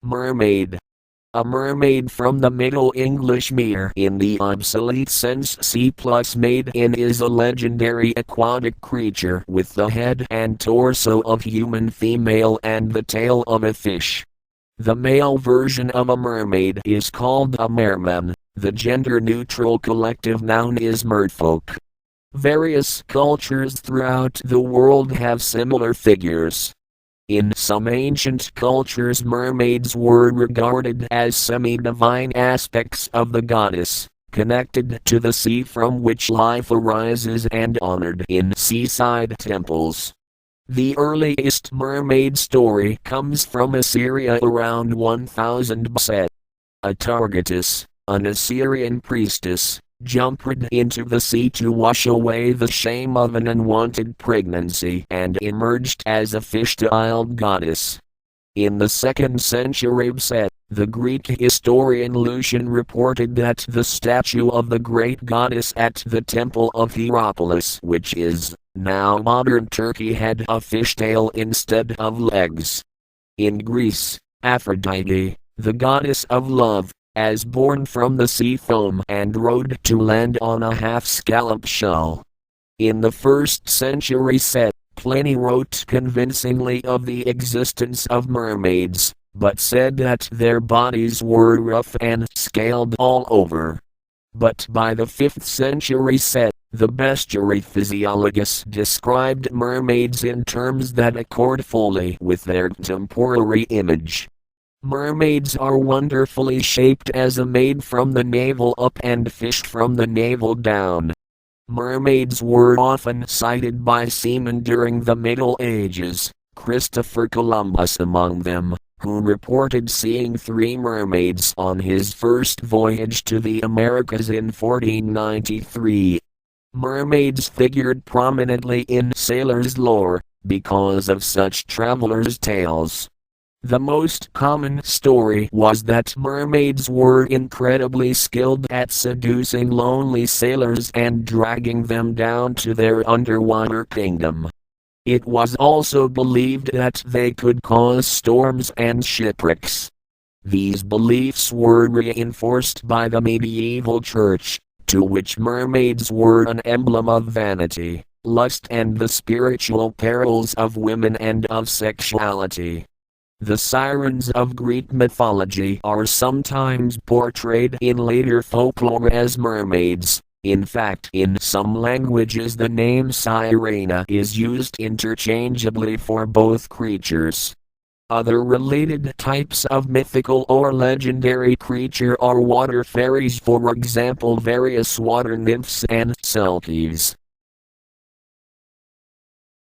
Mermaid. A mermaid from the Middle English mere in the obsolete sense C plus maid in is a legendary aquatic creature with the head and torso of human female and the tail of a fish. The male version of a mermaid is called a merman. The gender-neutral collective noun is merfolk. Various cultures throughout the world have similar figures. In some ancient cultures, mermaids were regarded as semi-divine aspects of the goddess, connected to the sea from which life arises and honored in seaside temples. The earliest mermaid story comes from Assyria around 1000 BC. Atargatis, an Assyrian priestess, jumped into the sea to wash away the shame of an unwanted pregnancy and emerged as a fish-tailed goddess. In the 2nd century BC, the Greek historian Lucian reported that the statue of the great goddess at the temple of Hierapolis, which is now modern Turkey, had a fishtail instead of legs. In Greece, Aphrodite, the goddess of love, as born from the sea foam and rode to land on a half-scallop shell. In the 1st century CE, Pliny wrote convincingly of the existence of mermaids, but said that their bodies were rough and scaled all over. But by the 5th century CE, the bestiary Physiologus described mermaids in terms that accord fully with their contemporary image. Mermaids are wonderfully shaped as a maid from the navel up and fish from the navel down. Mermaids were often sighted by seamen during the Middle Ages, Christopher Columbus among them, who reported seeing 3 mermaids on his first voyage to the Americas in 1493. Mermaids figured prominently in sailors' lore, because of such travelers' tales. The most common story was that mermaids were incredibly skilled at seducing lonely sailors and dragging them down to their underwater kingdom. It was also believed that they could cause storms and shipwrecks. These beliefs were reinforced by the medieval church, to which mermaids were an emblem of vanity, lust, and the spiritual perils of women and of sexuality. The sirens of Greek mythology are sometimes portrayed in later folklore as mermaids. In fact, in some languages the name sirena is used interchangeably for both creatures. Other related types of mythical or legendary creature are water fairies, for example various water nymphs and selkies.